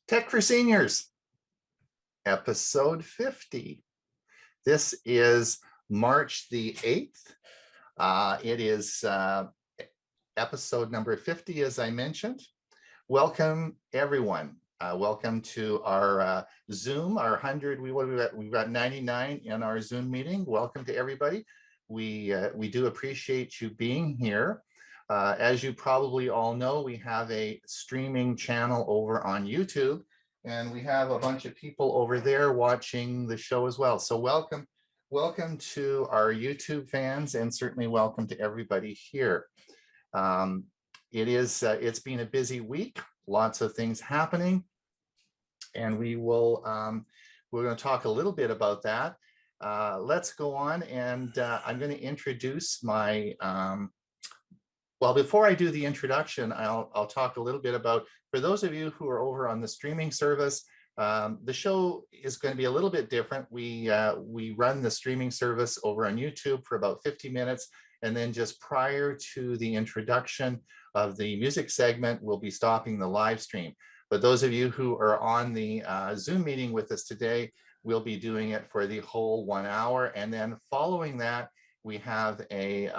Tech for Seniors, episode 50. This is March the 8th. It is episode number 50, as I mentioned. Welcome, everyone. Welcome to our Zoom, our 100. We've got 99 in our Zoom meeting. Welcome to everybody. We do appreciate you being here. As you probably all know, we have a streaming channel over on YouTube, and we have a bunch of people over there watching the show as well. So welcome to our YouTube fans, and certainly welcome to everybody here. It's been a busy week, lots of things happening, and we're going to talk a little bit about that. Let's go on, and I'm going to introduce my well, before I do the introduction, I'll talk a little bit about, for those of you who are over on the streaming service, the show is going to be a little bit different. We run the streaming service over on YouTube for about 50 minutes, and then just prior to the introduction of the music segment, we'll be stopping the live stream. But those of you who are on the Zoom meeting with us today, we'll be doing it for the whole 1 hour, and then following that, we have a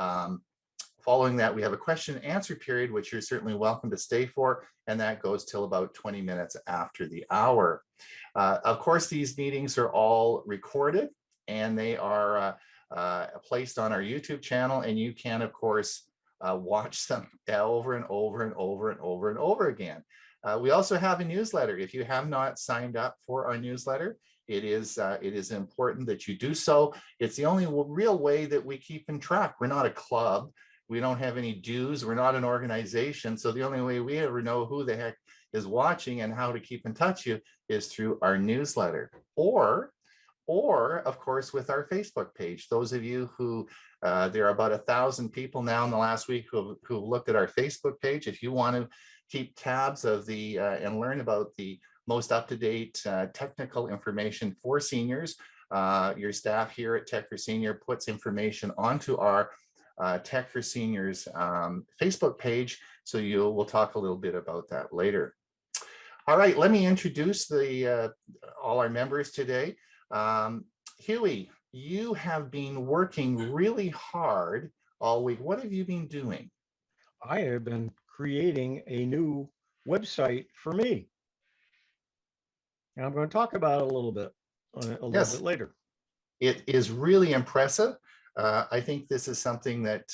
question and answer period, which you're certainly welcome to stay for, and that goes till about 20 minutes after the hour. Of course, these meetings are all recorded, and they are placed on our YouTube channel, and you can, of course, watch them over and over and over and over and over again. We also have a newsletter. If you have not signed up for our newsletter, it is important that you do so. It's the only real way that we keep in track. We're not a club. We don't have any dues. We're not an organization. So the only way we ever know who the heck is watching and how to keep in touch is through our newsletter, or of course with our Facebook page. Those of you who there are about 1,000 people now in the last week who looked at our Facebook page. If you want to keep tabs of the and learn about the most up-to-date technical information for seniors, your staff here at Tech for Senior puts information onto our Tech for Seniors Facebook page, so we'll talk a little bit about that later. All right, let me introduce all our members today. Hewie, you have been working really hard all week. What have you been doing? I have been creating a new website for me, and I'm going to talk about it a little bit later. It is really impressive. I think this is something that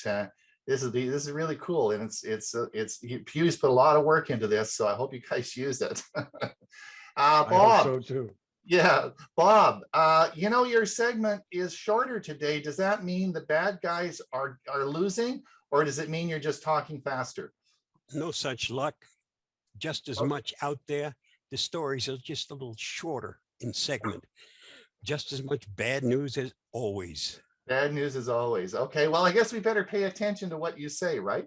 this is really cool, and Hewie's put a lot of work into this, so I hope you guys use it. Bob, I hope so too. Yeah, Bob. Your segment is shorter today. Does that mean the bad guys are losing, or does it mean you're just talking faster? No such luck. Just as much out there. The stories are just a little shorter in segment. Just as much bad news as always. Bad news as always. Okay, well, I guess we better pay attention to what you say, right?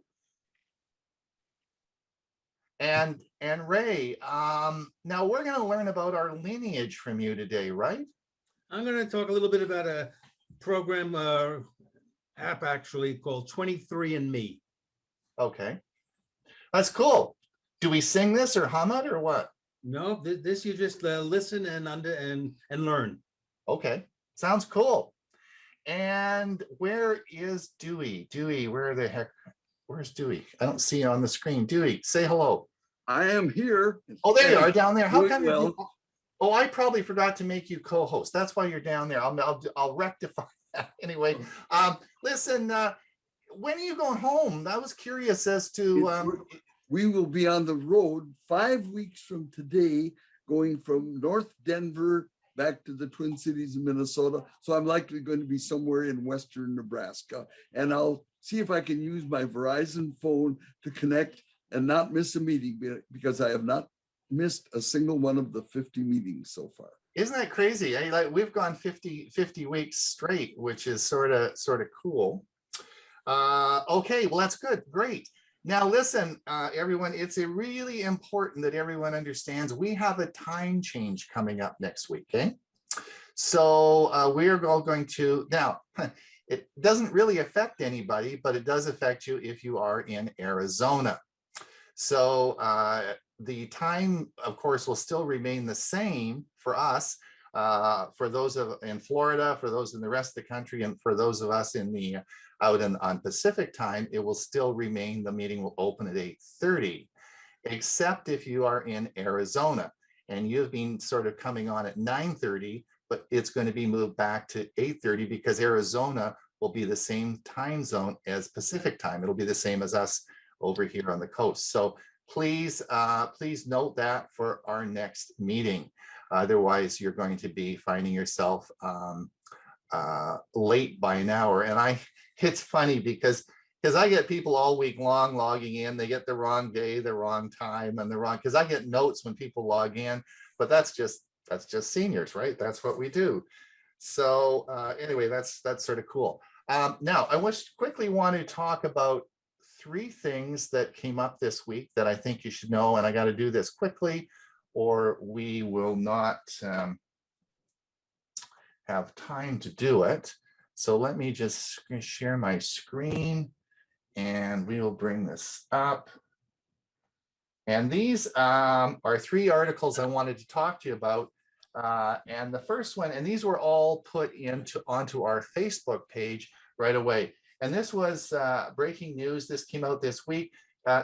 And Ray, now we're going to learn about our lineage from you today, right? I'm going to talk a little bit about a program app actually called 23andMe. Okay, that's cool. Do we sing this or hum it or what? No, this you just listen and learn. Okay, sounds cool. And where is Dewey? Dewey, where's Dewey? I don't see you on the screen. Dewey, say hello. I am here. Oh, there you are down there. How come well, I probably forgot to make you co-host. That's why you're down there. I'll rectify that. Anyway, listen, when are you going home? I was curious as to we will be on the road 5 weeks from today, going from North Denver back to the Twin Cities of Minnesota. So I'm likely going to be somewhere in Western Nebraska. And I'll see if I can use my Verizon phone to connect and not miss a meeting, because I have not missed a single one of the 50 meetings so far. Isn't that crazy? We've gone 50 weeks straight, which is sort of cool. Okay, well, that's good. Great. Now, listen, everyone, it's really important that everyone understands we have a time change coming up next week, okay? So we are all going to, now, it doesn't really affect anybody, but it does affect you if you are in Arizona. So the time, of course, will still remain the same for us, for those in Florida, for those in the rest of the country, and for those of us out on Pacific time, it will still remain, the meeting will open at 8:30, except if you are in Arizona and you've been sort of coming on at 9:30, but it's going to be moved back to 8:30 because Arizona will be the same time zone as Pacific time. It'll be the same as us over here on the coast. So please note that for our next meeting. Otherwise, you're going to be finding yourself late by an hour. And it's funny because I get people all week long logging in. They get the wrong day, the wrong time, and because I get notes when people log in, but that's just seniors, right? That's what we do. So anyway, that's sort of cool. Now, I quickly want to talk about 3 things that came up this week that I think you should know, and I got to do this quickly or we will not have time to do it. So let me just share my screen and we will bring this up. And these are 3 articles I wanted to talk to you about. And the first one, and these were all put onto our Facebook page right away. And this was breaking news. This came out this week.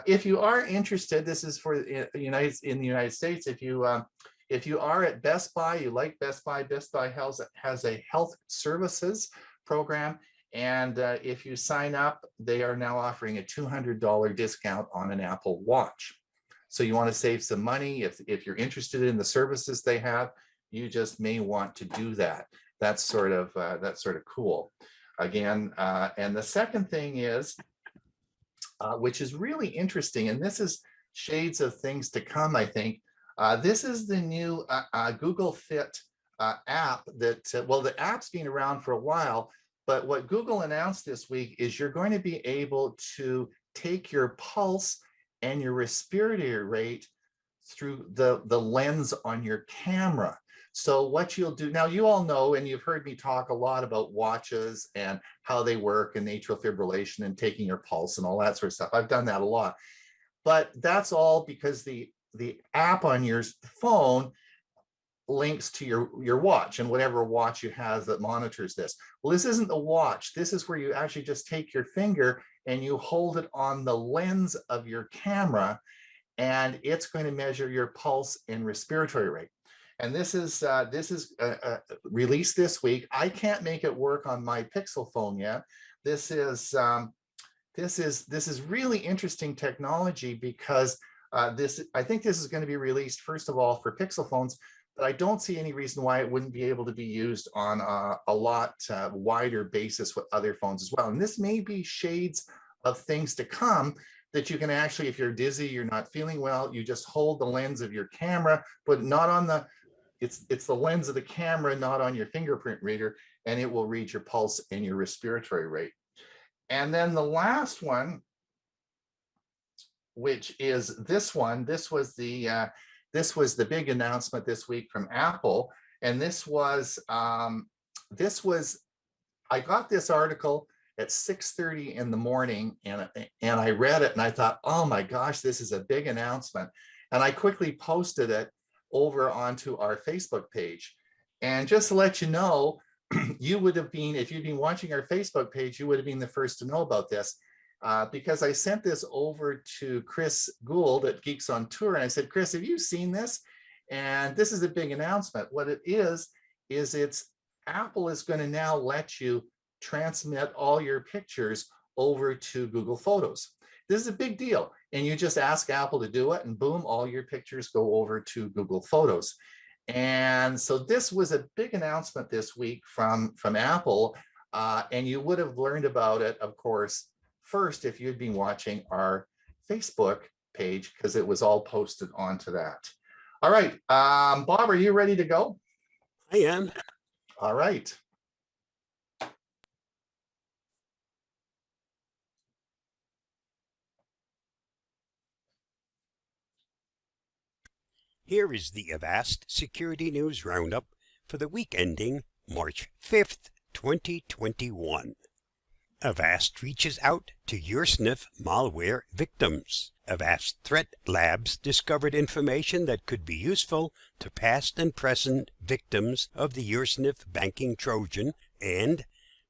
If you are interested, this is for in the United States. If you are at Best Buy, you like Best Buy. Best Buy has a health services program, and if you sign up, they are now offering a $200 discount on an Apple Watch. So you want to save some money. If you're interested in the services they have, you just may want to do that. That's sort of cool. Again, and the second thing is, which is really interesting, and this is shades of things to come, I think. This is the new Google Fit app that, well, the app's been around for a while, but what Google announced this week is you're going to be able to take your pulse and your respiratory rate through the lens on your camera. So what you'll do, now you all know, and you've heard me talk a lot about watches and how they work and atrial fibrillation and taking your pulse and all that sort of stuff. I've done that a lot, but that's all because the app on your phone links to your watch and whatever watch you have that monitors this. Well, this isn't the watch. This is where you actually just take your finger and you hold it on the lens of your camera, and it's going to measure your pulse and respiratory rate. And this is released this week. I can't make it work on my Pixel phone yet. This is really interesting technology because I think this is going to be released first of all for Pixel phones, but I don't see any reason why it wouldn't be able to be used on a lot wider basis with other phones as well. And this may be shades of things to come that you can actually, if you're dizzy, you're not feeling well, you just hold the lens of your camera, but not on the, it's the lens of the camera, not on your fingerprint reader, and it will read your pulse and your respiratory rate. And then the last one, which is this one, this was the big announcement this week from Apple. And this was, I got this article at 6:30 in the morning, and I read it and I thought, oh my gosh, this is a big announcement. And I quickly posted it over onto our Facebook page. And just to let you know, you would have been, if you'd been watching our Facebook page, you would have been the first to know about this. Because I sent this over to Chris Gould at Geeks on Tour, and I said, Chris, have you seen this? And this is a big announcement. What it is Apple is going to now let you transmit all your pictures over to Google Photos. This is a big deal. And you just ask Apple to do it, and boom, all your pictures go over to Google Photos. And so this was a big announcement this week from Apple. And you would have learned about it, of course, first if you'd been watching our Facebook page, because it was all posted onto that. All right, Bob, are you ready to go? I am. All right. Here is the Avast Security News Roundup for the week ending March 5th, 2021. Avast reaches out to Ursnif malware victims. Avast Threat Labs discovered information that could be useful to past and present victims of the Ursnif banking Trojan, and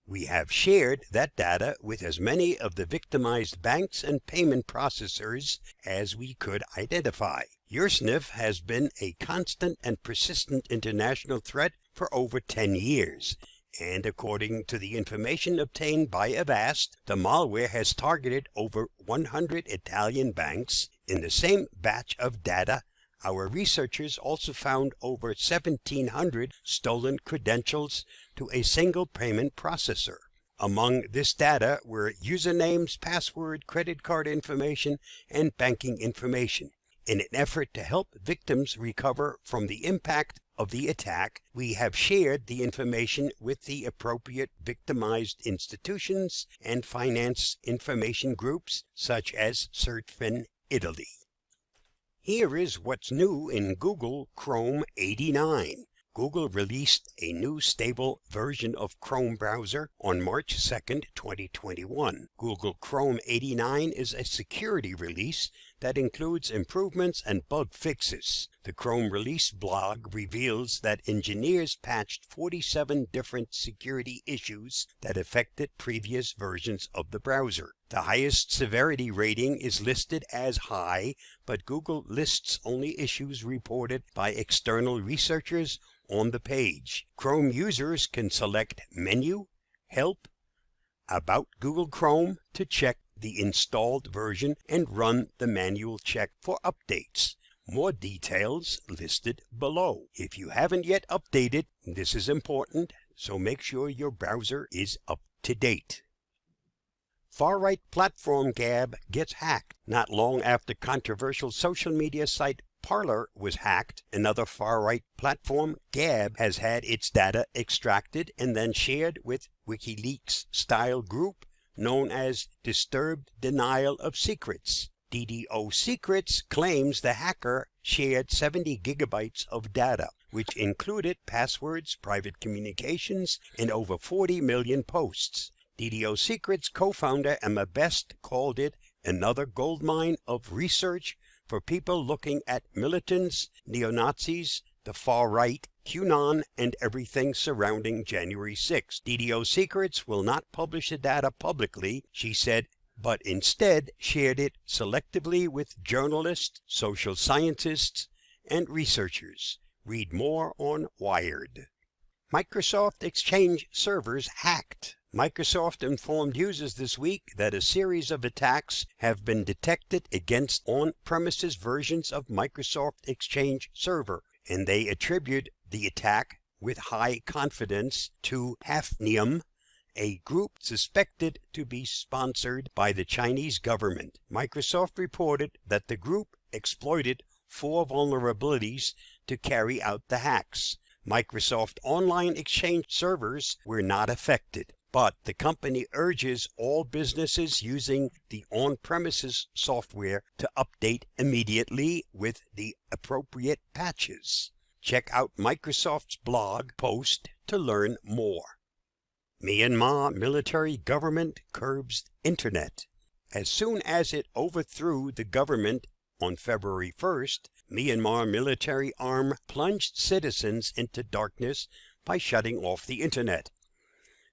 we have shared that data with as many of the victimized banks and payment processors as we could identify. Ursnif has been a constant and persistent international threat for over 10 years. And according to the information obtained by Avast, the malware has targeted over 100 Italian banks. In the same batch of data, our researchers also found over 1,700 stolen credentials to a single payment processor. Among this data were usernames, password, credit card information, and banking information. In an effort to help victims recover from the impact of the attack, we have shared the information with the appropriate victimized institutions and finance information groups such as CertFin Italy. Here is what's new in Google Chrome 89. Google released a new stable version of Chrome browser on March 2nd, 2021. Google Chrome 89 is a security release that includes improvements and bug fixes. The Chrome release blog reveals that engineers patched 47 different security issues that affected previous versions of the browser. The highest severity rating is listed as high, but Google lists only issues reported by external researchers on the page. Chrome users can select Menu, Help, About Google Chrome to check the installed version and run the manual check for updates. More details listed below. If you haven't yet updated, this is important, so make sure your browser is up to date. Far-right platform Gab gets hacked. Not long after controversial social media site Parler was hacked, another far-right platform, Gab, has had its data extracted and then shared with WikiLeaks-style group known as Disturbed Denial of Secrets. DDO Secrets claims the hacker shared 70 gigabytes of data, which included passwords, private communications, and over 40 million posts. DDO Secrets co-founder Emma Best called it another goldmine of research for people looking at militants, neo-Nazis, the far right, QAnon, and everything surrounding January 6. DDO Secrets will not publish the data publicly, she said, but instead shared it selectively with journalists, social scientists, and researchers. Read more on Wired. Microsoft Exchange servers hacked. Microsoft informed users this week that a series of attacks have been detected against on-premises versions of Microsoft Exchange Server, and they attribute the attack with high confidence to Hafnium, a group suspected to be sponsored by the Chinese government. Microsoft reported that the group exploited 4 vulnerabilities to carry out the hacks. Microsoft Online Exchange servers were not affected, but the company urges all businesses using the on-premises software to update immediately with the appropriate patches. Check out Microsoft's blog post to learn more. Myanmar military government curbs internet. As soon as it overthrew the government on February 1st, Myanmar military arm plunged citizens into darkness by shutting off the internet.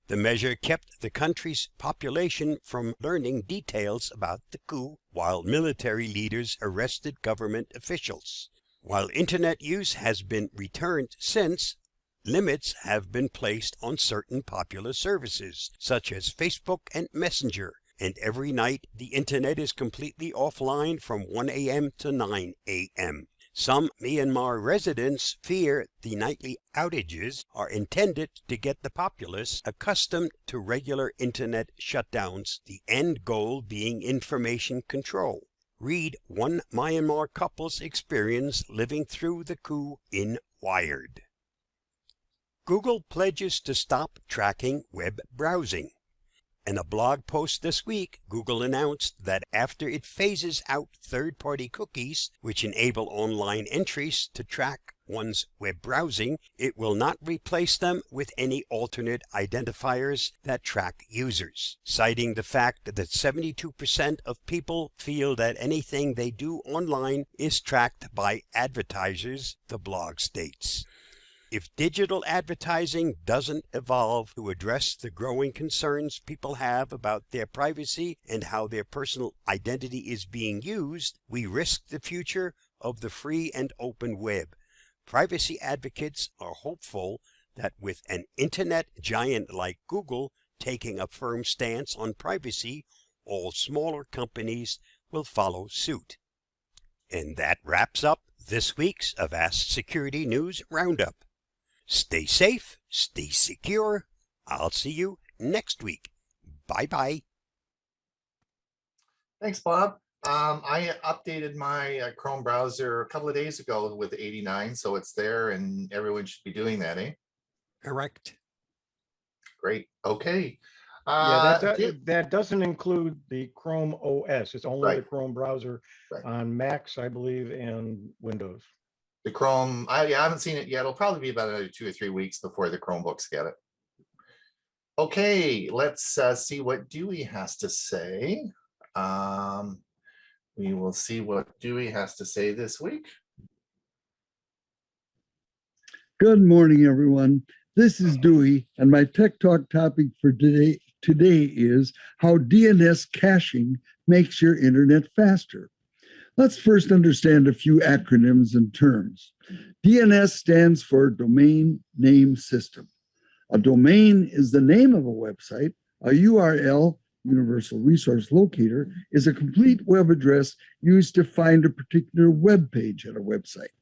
The measure kept the country's population from learning details about the coup, while military leaders arrested government officials. While internet use has been returned since, limits have been placed on certain popular services, such as Facebook and Messenger, and every night the internet is completely offline from 1 a.m. to 9 a.m. Some Myanmar residents fear the nightly outages are intended to get the populace accustomed to regular internet shutdowns, the end goal being information control. Read one Myanmar couple's experience living through the coup in Wired. Google pledges to stop tracking web browsing. In a blog post this week, Google announced that after it phases out third-party cookies, which enable online entries to track one's web browsing, it will not replace them with any alternate identifiers that track users. Citing the fact that 72% of people feel that anything they do online is tracked by advertisers, the blog states. If digital advertising doesn't evolve to address the growing concerns people have about their privacy and how their personal identity is being used, we risk the future of the free and open web. Privacy advocates are hopeful that with an internet giant like Google taking a firm stance on privacy, all smaller companies will follow suit. And that wraps up this week's Avast Security News Roundup. Stay safe, stay secure. I'll see you next week. Bye-bye. Thanks, Bob. I updated my Chrome browser a couple of days ago with 89, so it's there and everyone should be doing that, eh? Correct. Great. Okay. Yeah, Jim- that doesn't include the Chrome OS. It's only the Right. Chrome browser Right. on Macs, I believe, and Windows. The Chrome, I haven't seen it yet. It'll probably be about another 2 or 3 weeks before the Chromebooks get it. Okay, let's see what Dewey has to say. We will see what Dewey has to say this week. Good morning, everyone. This is Dewey, and my Tech Talk topic for today is how DNS caching makes your internet faster. Let's first understand a few acronyms and terms. DNS stands for Domain Name System. A domain is the name of a website. A URL, Universal Resource Locator, is a complete web address used to find a particular web page at a website.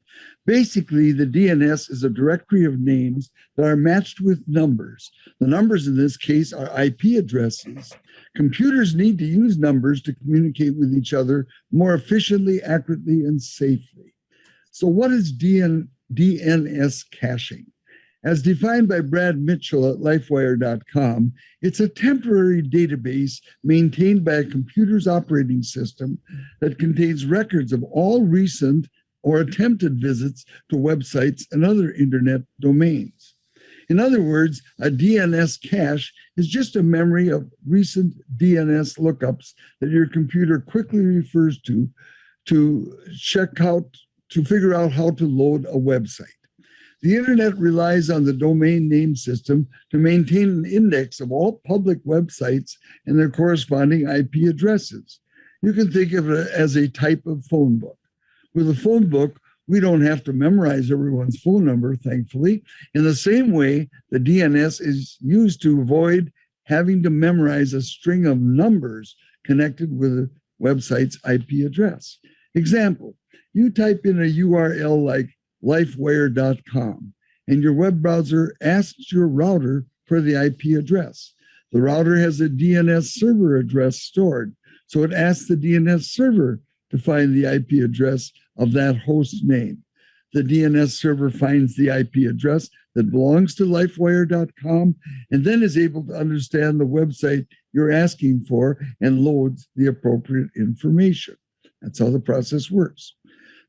Basically, the DNS is a directory of names that are matched with numbers. The numbers in this case are IP addresses. Computers need to use numbers to communicate with each other more efficiently, accurately, and safely. So what is DNS caching? As defined by Brad Mitchell at lifewire.com, it's a temporary database maintained by a computer's operating system that contains records of all recent or attempted visits to websites and other internet domains. In other words, a DNS cache is just a memory of recent DNS lookups that your computer quickly refers to figure out how to load a website. The internet relies on the domain name system to maintain an index of all public websites and their corresponding IP addresses. You can think of it as a type of phone book. With a phone book, we don't have to memorize everyone's phone number, thankfully. In the same way, the DNS is used to avoid having to memorize a string of numbers connected with a website's IP address. Example, you type in a URL like lifewire.com, and your web browser asks your router for the IP address. The router has a DNS server address stored, so it asks the DNS server to find the IP address of that host name. The DNS server finds the IP address that belongs to lifewire.com and then is able to understand the website you're asking for and loads the appropriate information. That's how the process works.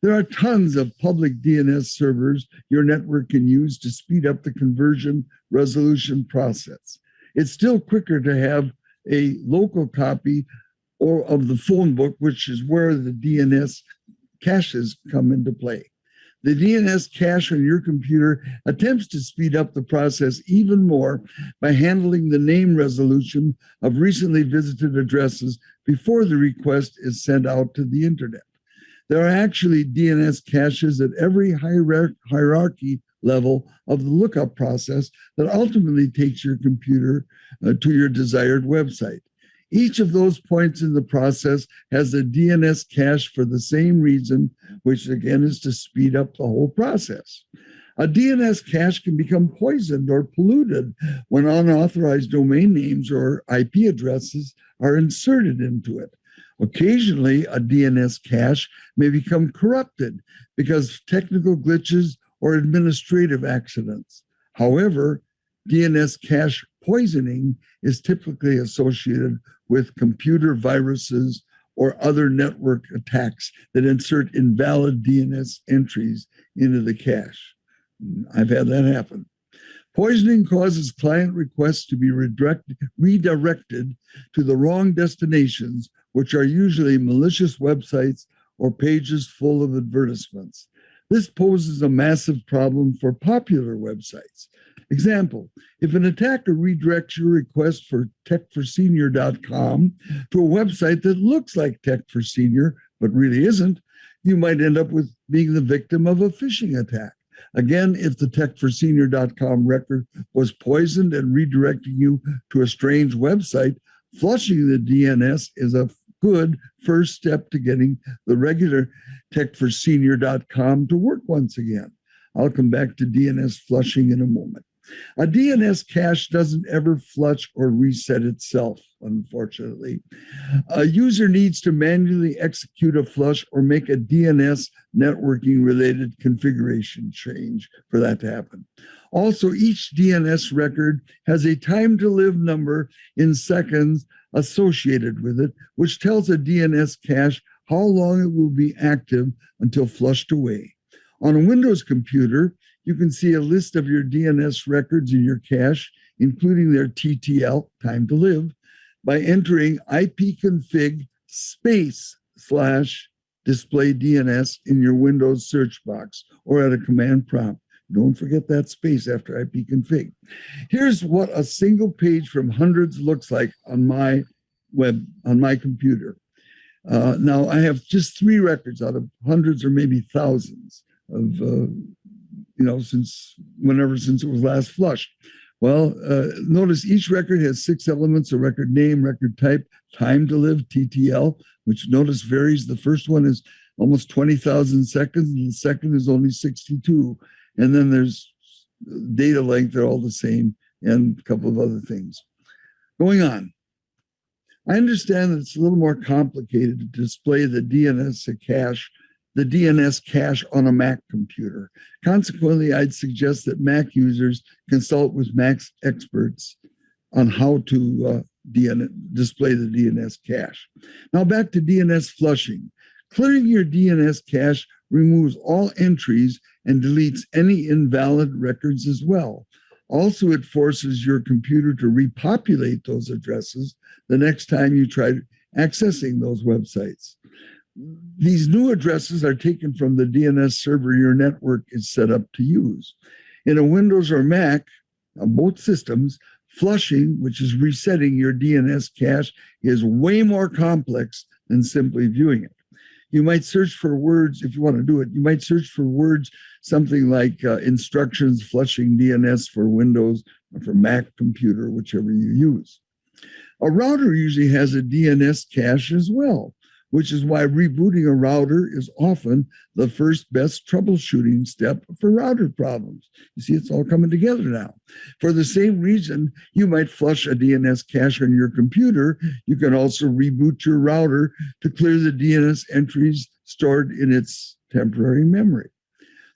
There are tons of public DNS servers your network can use to speed up the conversion resolution process. It's still quicker to have a local copy or of the phone book, which is where the DNS caches come into play. The DNS cache on your computer attempts to speed up the process even more by handling the name resolution of recently visited addresses before the request is sent out to the internet. There are actually DNS caches at every hierarchy level of the lookup process that ultimately takes your computer to your desired website. Each of those points in the process has a DNS cache for the same reason, which again is to speed up the whole process. A DNS cache can become poisoned or polluted when unauthorized domain names or IP addresses are inserted into it. Occasionally, a DNS cache may become corrupted because of technical glitches or administrative accidents. However, DNS cache poisoning is typically associated with computer viruses or other network attacks that insert invalid DNS entries into the cache. I've had that happen. Poisoning causes client requests to be redirected to the wrong destinations, which are usually malicious websites or pages full of advertisements. This poses a massive problem for popular websites. Example, if an attacker redirects your request for techforsenior.com to a website that looks like Tech for Senior, but really isn't, you might end up with being the victim of a phishing attack. Again, if the techforsenior.com record was poisoned and redirecting you to a strange website, flushing the DNS is a good first step to getting the regular techforsenior.com to work once again. I'll come back to DNS flushing in a moment. A DNS cache doesn't ever flush or reset itself, unfortunately. A user needs to manually execute a flush or make a DNS networking related configuration change for that to happen. Also, each DNS record has a time to live number in seconds associated with it, which tells a DNS cache how long it will be active until flushed away. On a Windows computer, you can see a list of your DNS records in your cache, including their TTL, time to live, by entering ipconfig /display DNS in your Windows search box or at a command prompt. Don't forget that space after ipconfig. Here's what a single page from hundreds looks like on my computer. Now I have just 3 records out of hundreds or maybe thousands of since it was last flushed. Well, notice each record has 6 elements: a record name, record type, time to live, TTL, which notice varies. The first one is almost 20,000 seconds, and the second is only 62. And then there's data length, they're all the same, and a couple of other things. Going on. I understand that it's a little more complicated to display the DNS cache on a Mac computer. Consequently, I'd suggest that Mac users consult with Mac experts on how to display the DNS cache. Now back to DNS flushing. Clearing your DNS cache removes all entries and deletes any invalid records as well. Also, it forces your computer to repopulate those addresses the next time you try accessing those websites. These new addresses are taken from the DNS server your network is set up to use. In a Windows or Mac, on both systems, flushing, which is resetting your DNS cache, is way more complex than simply viewing it. You might search for words, if you want to do it, you might search for words, something like instructions flushing DNS for Windows or for Mac computer, whichever you use. A router usually has a DNS cache as well, which is why rebooting a router is often the first best troubleshooting step for router problems. You see, it's all coming together now. For the same reason, you might flush a DNS cache on your computer. You can also reboot your router to clear the DNS entries stored in its temporary memory.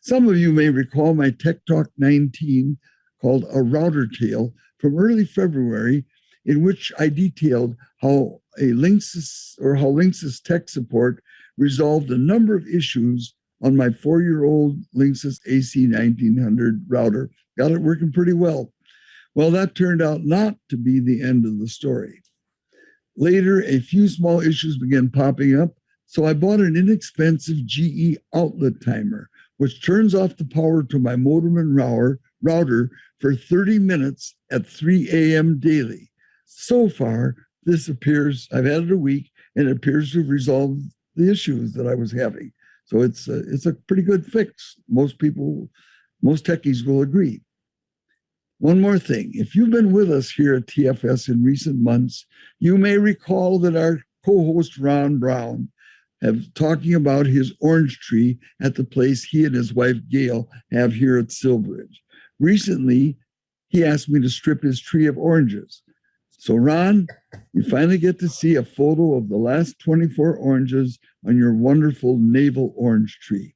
Some of you may recall my Tech Talk 19 called A Router Tale from early February, in which I detailed how Linksys tech support resolved a number of issues on my 4-year-old Linksys AC1900 router. Got it working pretty well. Well, that turned out not to be the end of the story. Later, a few small issues began popping up, so I bought an inexpensive GE outlet timer, which turns off the power to my modem and router for 30 minutes at 3 a.m. daily. So far, this appears, I've had it a week, and it appears to have resolved the issues that I was having. So it's a pretty good fix. Most techies will agree. One more thing, if you've been with us here at TFS in recent months, you may recall that our co-host Ron Brown have talking about his orange tree at the place he and his wife Gail have here at Silveridge. Recently, he asked me to strip his tree of oranges. So Ron, you finally get to see a photo of the last 24 oranges on your wonderful navel orange tree.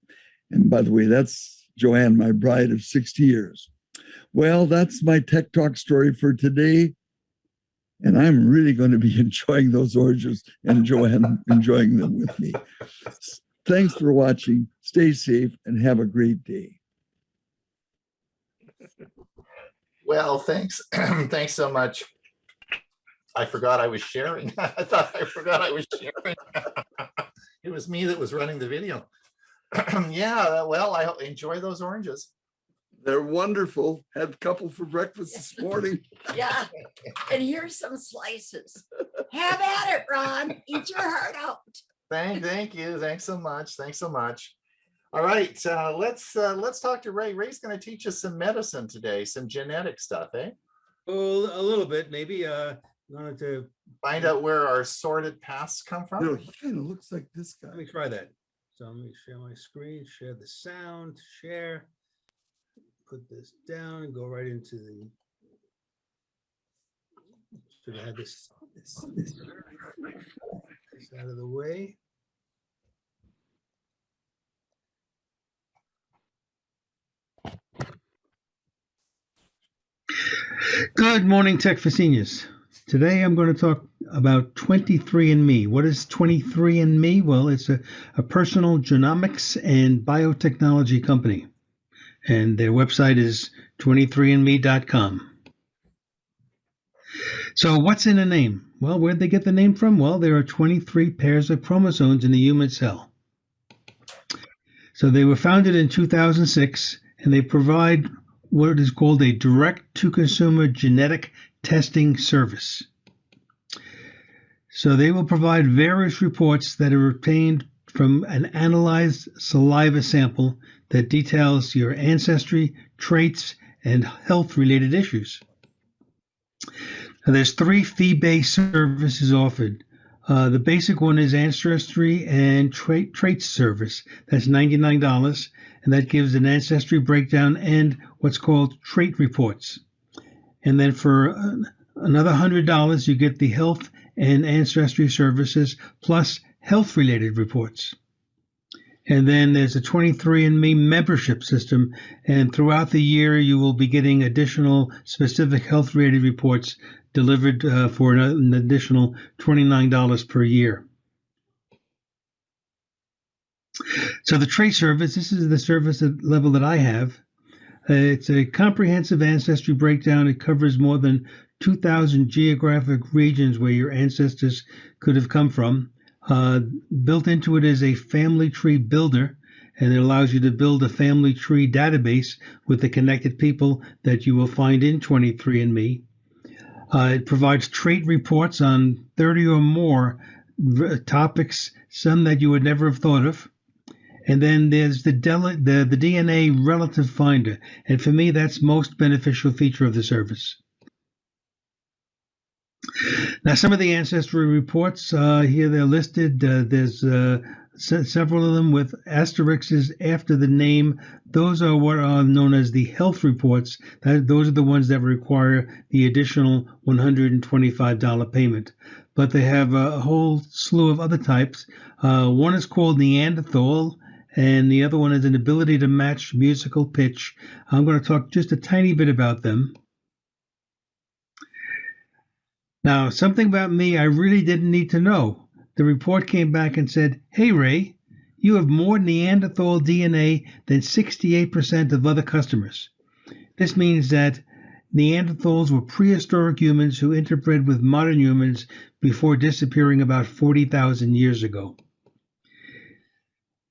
And by the way, that's Joanne, my bride of 60 years. Well, that's my Tech Talk story for today. And I'm really going to be enjoying those oranges and Joanne enjoying them with me. Thanks for watching. Stay safe and have a great day. Well, thanks. Thanks so much. I forgot I was sharing. I thought I forgot I was sharing. It was me that was running the video. Yeah, well, I enjoy those oranges. They're wonderful. Had a couple for breakfast this morning. Yeah, and here's some slices. Have at it, Ron. Eat your heart out. Thank you. Thanks so much. Thanks so much. All right, let's talk to Ray. Ray's going to teach us some medicine today, some genetic stuff, eh? Oh, a little bit, maybe. Wanted to Find out where our sordid pasts come You from. know, he kind of looks like this guy. let me try that. So let me share my screen, share the sound, share. Put this down and go right into the. Should have had this out of the way. Good morning, Tech for Seniors. Today I'm going to talk about 23andMe. What is 23andMe? Well, it's a personal genomics and biotechnology company. And their website is 23andme.com. So what's in a name? Well, where'd they get the name from? Well, there are 23 pairs of chromosomes in the human cell. So they were founded in 2006, and they provide what is called a direct-to-consumer genetic testing service. So they will provide various reports that are obtained from an analyzed saliva sample that details your ancestry, traits, and health-related issues. Now, there's 3 fee-based services offered. The basic one is Ancestry and Traits service. That's $99, and that gives an ancestry breakdown and what's called trait reports. And then for another $100, you get the health and ancestry services plus health-related reports. And then there's a 23andMe membership system, and throughout the year you will be getting additional specific health-related reports delivered for an additional $29 per year. So the trait service, this is the service level that I have. It's a comprehensive ancestry breakdown. It covers more than 2,000 geographic regions where your ancestors could have come from. Built into it is a family tree builder, and it allows you to build a family tree database with the connected people that you will find in 23andMe. It provides trait reports on 30 or more topics, some that you would never have thought of. And then there's the DNA relative finder. And for me, that's most beneficial feature of the service. Now, some of the ancestry reports here, they're listed. There's several of them with asterisks after the name. Those are what are known as the health reports. Those are the ones that require the additional $125 payment. But they have a whole slew of other types. One is called Neanderthal, and the other one is an ability to match musical pitch. I'm going to talk just a tiny bit about them. Now, something about me I really didn't need to know. The report came back and said, "Hey, Ray, you have more Neanderthal DNA than 68% of other customers." This means that Neanderthals were prehistoric humans who interbred with modern humans before disappearing about 40,000 years ago.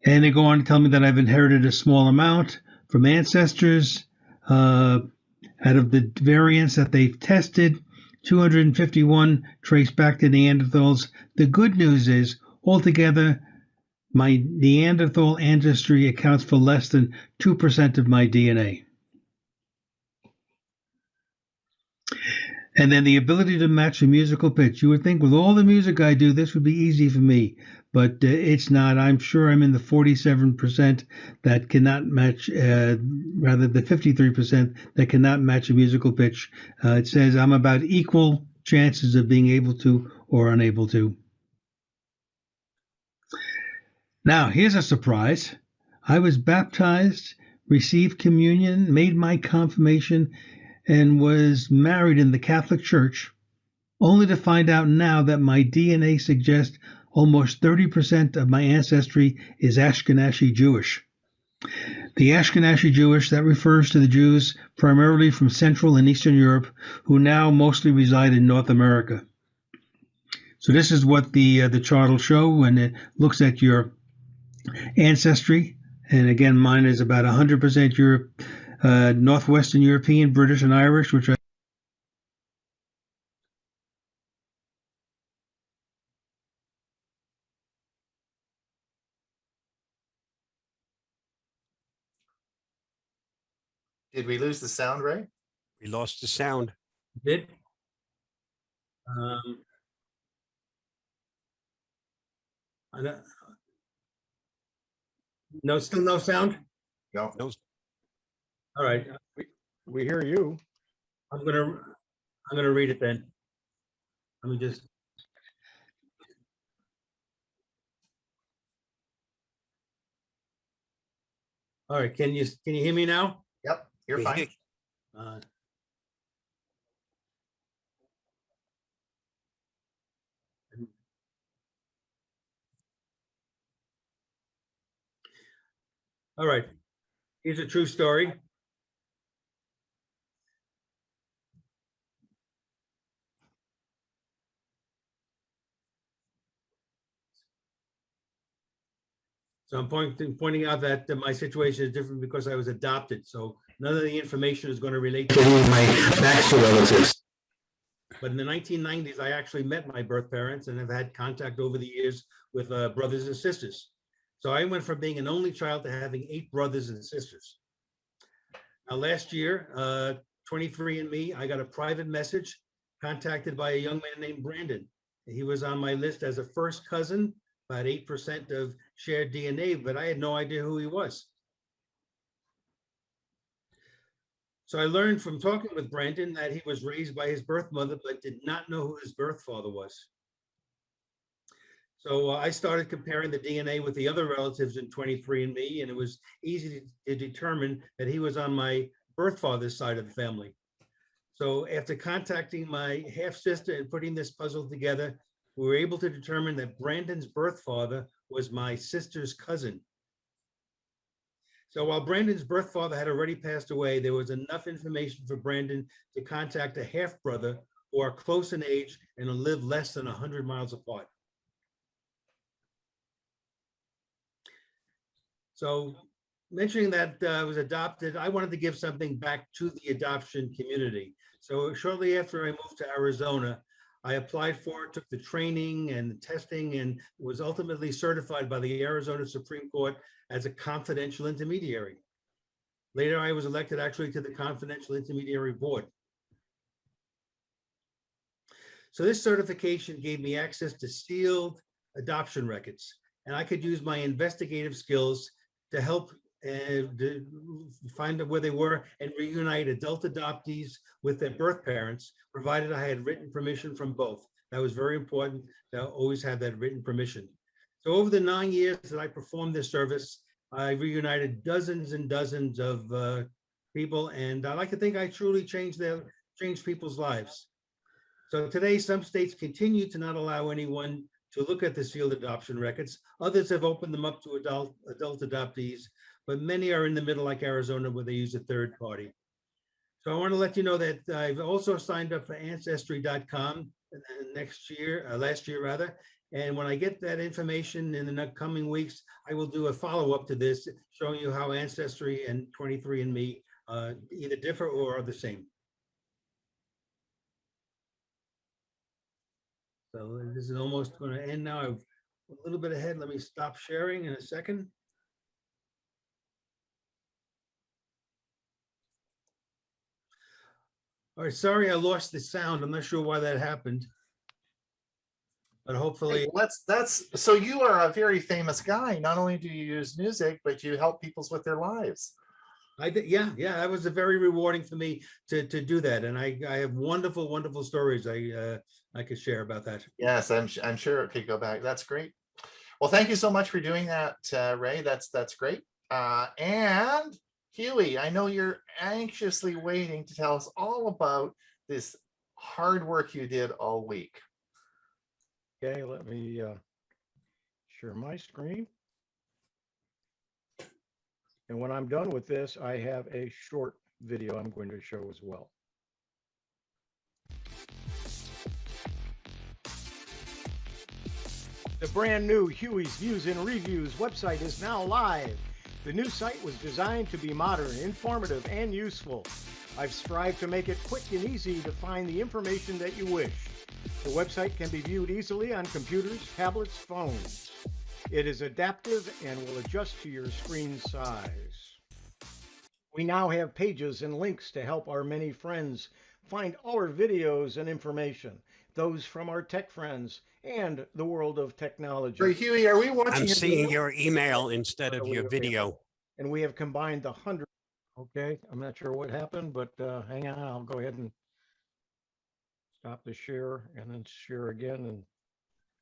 And they go on to tell me that I've inherited a small amount from ancestors. Out of the variants that they've tested, 251 trace back to Neanderthals. The good news is, altogether, my Neanderthal ancestry accounts for less than 2% of my DNA. And then the ability to match a musical pitch. You would think with all the music I do, this would be easy for me, but it's not. I'm sure I'm in the 47% that cannot match, rather the 53% that cannot match a musical pitch. It says I'm about equal chances of being able to or unable to. Now, here's a surprise. I was baptized received communion, made my confirmation, and was married in the Catholic Church, only to find out now that my DNA suggests almost 30% of my ancestry is Ashkenazi Jewish. The Ashkenazi Jewish, that refers to the Jews primarily from Central and Eastern Europe who now mostly reside in North America. So this is what the chart will show, and it looks at your ancestry. And again, mine is about 100% Europe, Northwestern European, British, and Irish, which I Did we lose the sound, Ray? We lost the sound. Did? I don't, no, still no sound? No. No, All right, We hear you. I'm gonna read it then. Let me just. All right, can you hear me now? Yep, you're we fine. hear- Uh, All right, here's a true story. So I'm pointing out that my situation is different because I was adopted. So none of the information is going to relate to any of my Baxter relatives. But in the 1990s, I actually met my birth parents and have had contact over the years with brothers and sisters. So I went from being an only child to having 8 brothers and sisters. Now, last year, 23andMe, I got a private message contacted by a young man named Brandon. He was on my list as a first cousin, about 8% of shared DNA, but I had no idea who he was. So I learned from talking with Brandon that he was raised by his birth mother, but did not know who his birth father was. So I started comparing the DNA with the other relatives in 23andMe, and it was easy to determine that he was on my birth father's side of the family. So after contacting my half sister and putting this puzzle together, we were able to determine that Brandon's birth father was my sister's cousin. So while Brandon's birth father had already passed away, there was enough information for Brandon to contact a half brother who are close in age and live less than 100 miles apart. So mentioning that I was adopted, I wanted to give something back to the adoption community. So shortly after I moved to Arizona, I applied for it, took the training and the testing, and was ultimately certified by the Arizona Supreme Court as a confidential intermediary. Later, I was elected actually to the Confidential Intermediary Board. So this certification gave me access to sealed adoption records, and I could use my investigative skills to help find out where they were and reunite adult adoptees with their birth parents, provided I had written permission from both. That was very important to always have that written permission. So over the 9 years that I performed this service, I reunited dozens and dozens of people, and I like to think I truly changed people's lives. So today, some states continue to not allow anyone to look at the sealed adoption records. Others have opened them up to adult adoptees, but many are in the middle, like Arizona, where they use a third party. So I want to let you know that I've also signed up for Ancestry.com last year rather. And when I get that information in the coming weeks, I will do a follow-up to this, showing you how Ancestry and 23andMe either differ or are the same. So this is almost going to end now. I'm a little bit ahead. Let me stop sharing in a second. All right, sorry I lost the sound. I'm not sure why that happened. But hopefully. Hey, that's so you are a very famous guy. Not only do you use music, but you help people with their lives. Yeah, that was very rewarding for me to do that, and I have wonderful stories I could share about that. Yes, I'm sure it could go back. That's great. Well, thank you so much for doing that, Ray. That's great. And Hewie, I know you're anxiously waiting to tell us all about this hard work you did all week. Okay, let me share my screen. And when I'm done with this, I have a short video I'm going to show as well. The brand new Hewie's Views and Reviews website is now live. The new site was designed to be modern, informative, and useful. I've strived to make it quick and easy to find the information that you wish. The website can be viewed easily on computers, tablets, phones. It is adaptive and will adjust to your screen size. We now have pages and links to help our many friends find our videos and information, those from our tech friends and the world of technology. So Huey, are we watching? I'm your seeing video? your email instead of your video. And we have combined the 100. Okay, I'm not sure what happened, but hang on, I'll go ahead and stop the share and then share again and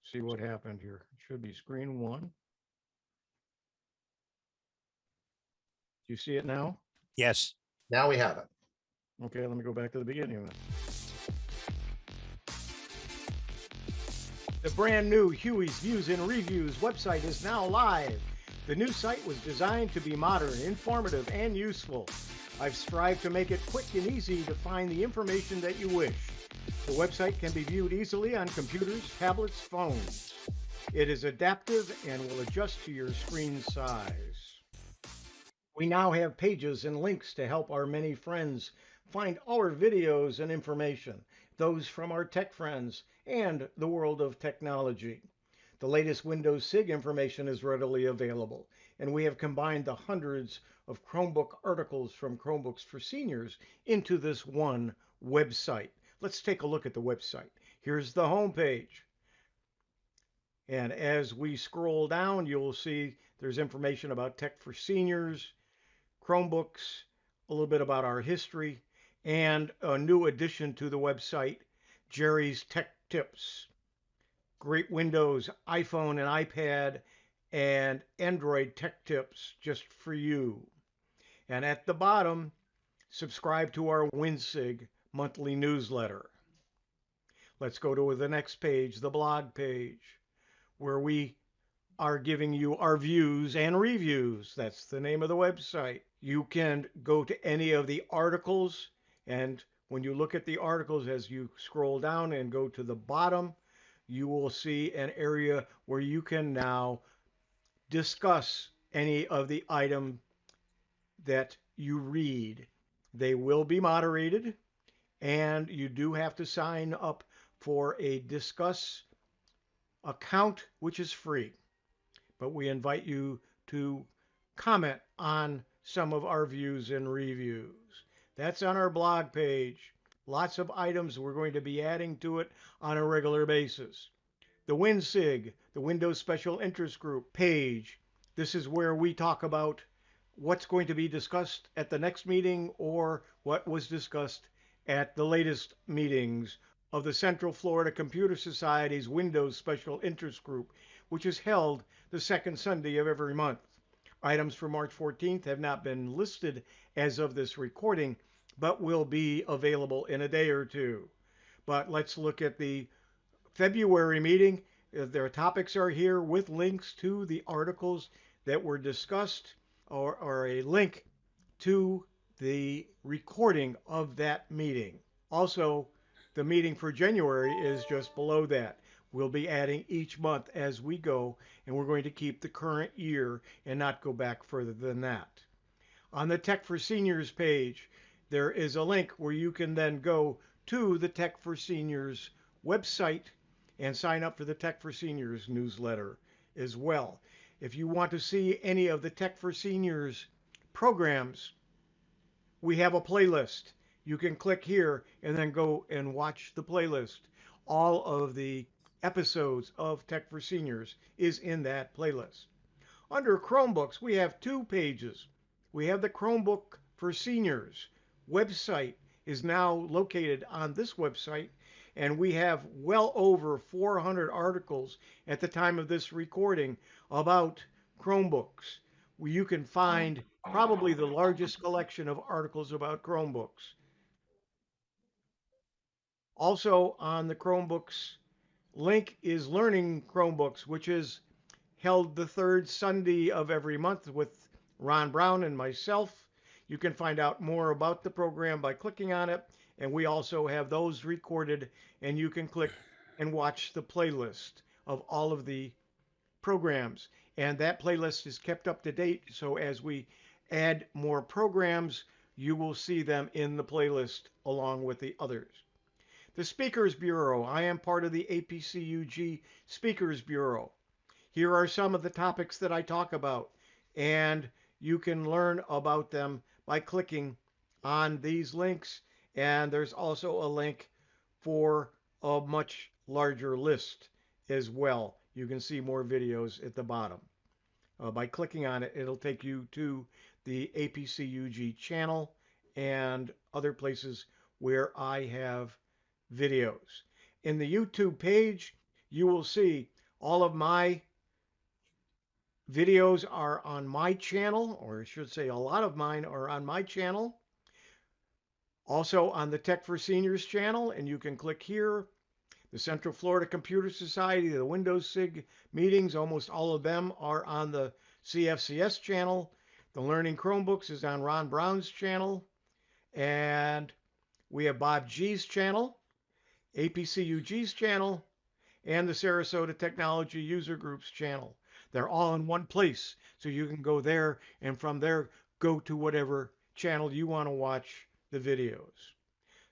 see what happened here. It should be screen one. Do you see it now? Yes. Now we have it. Okay, let me go back to the beginning of it. The brand new Hewie's Views and Reviews website is now live. The new site was designed to be modern, informative, and useful. I've strived to make it quick and easy to find the information that you wish. The website can be viewed easily on computers, tablets, phones. It is adaptive and will adjust to your screen size. We now have pages and links to help our many friends find our videos and information, those from our tech friends and the world of technology. The latest Windows SIG information is readily available, and we have combined the hundreds of Chromebook articles from Chromebooks for Seniors into this one website. Let's take a look at the website. Here's the home page. And as we scroll down, you'll see there's information about Tech for Seniors, Chromebooks, a little bit about our history, and a new addition to the website, Jerry's Tech Tips. Great Windows, iPhone, and iPad, and Android tech tips just for you. And at the bottom, subscribe to our WinSig monthly newsletter. Let's go to the next page, the blog page, where we are giving you our views and reviews. That's the name of the website. You can go to any of the articles, and when you look at the articles, as you scroll down and go to the bottom, you will see an area where you can now discuss any of the item that you read. They will be moderated, and you do have to sign up for a Discuss account, which is free. But we invite you to comment on some of our views and reviews. That's on our blog page. Lots of items we're going to be adding to it on a regular basis. The WinSig, the Windows Special Interest Group page. This is where we talk about what's going to be discussed at the next meeting or what was discussed at the latest meetings of the Central Florida Computer Society's Windows Special Interest Group, which is held the second Sunday of every month. Items for March 14th have not been listed as of this recording, but will be available in a day or two. But let's look at the February meeting. Their topics are here with links to the articles that were discussed or a link to the recording of that meeting. Also, the meeting for January is just below that. We'll be adding each month as we go, and we're going to keep the current year and not go back further than that. On the Tech for Seniors page, there is a link where you can then go to the Tech for Seniors website and sign up for the Tech for Seniors newsletter as well. If you want to see any of the Tech for Seniors programs, we have a playlist. You can click here and then go and watch the playlist. All of the episodes of Tech for Seniors is in that playlist. Under Chromebooks, we have two pages. We have the Chromebook for Seniors website is now located on this website, and we have well over 400 articles at the time of this recording about Chromebooks, where you can find probably the largest collection of articles about Chromebooks. Also on the Chromebooks link is Learning Chromebooks, which is held the third Sunday of every month with Ron Brown and myself. You can find out more about the program by clicking on it, and we also have those recorded, and you can click and watch the playlist of all of the programs. And that playlist is kept up to date, so as we add more programs, you will see them in the playlist along with the others. The Speakers Bureau. I am part of the APCUG Speakers Bureau. Here are some of the topics that I talk about, and you can learn about them by clicking on these links. And there's also a link for a much larger list as well. You can see more videos at the bottom. By clicking on it, it'll take you to the APCUG channel and other places where I have videos. In the YouTube page, you will see all of my videos are on my channel, or I should say a lot of mine are on my channel. Also on the Tech for Seniors channel, and you can click here. The Central Florida Computer Society, the Windows SIG meetings, almost all of them are on the CFCS channel. The Learning Chromebooks is on Ron Brown's channel. And we have Bob G's channel, APCUG's channel, and the Sarasota Technology User Group's channel. They're all in one place, so you can go there, and from there, go to whatever channel you want to watch the videos.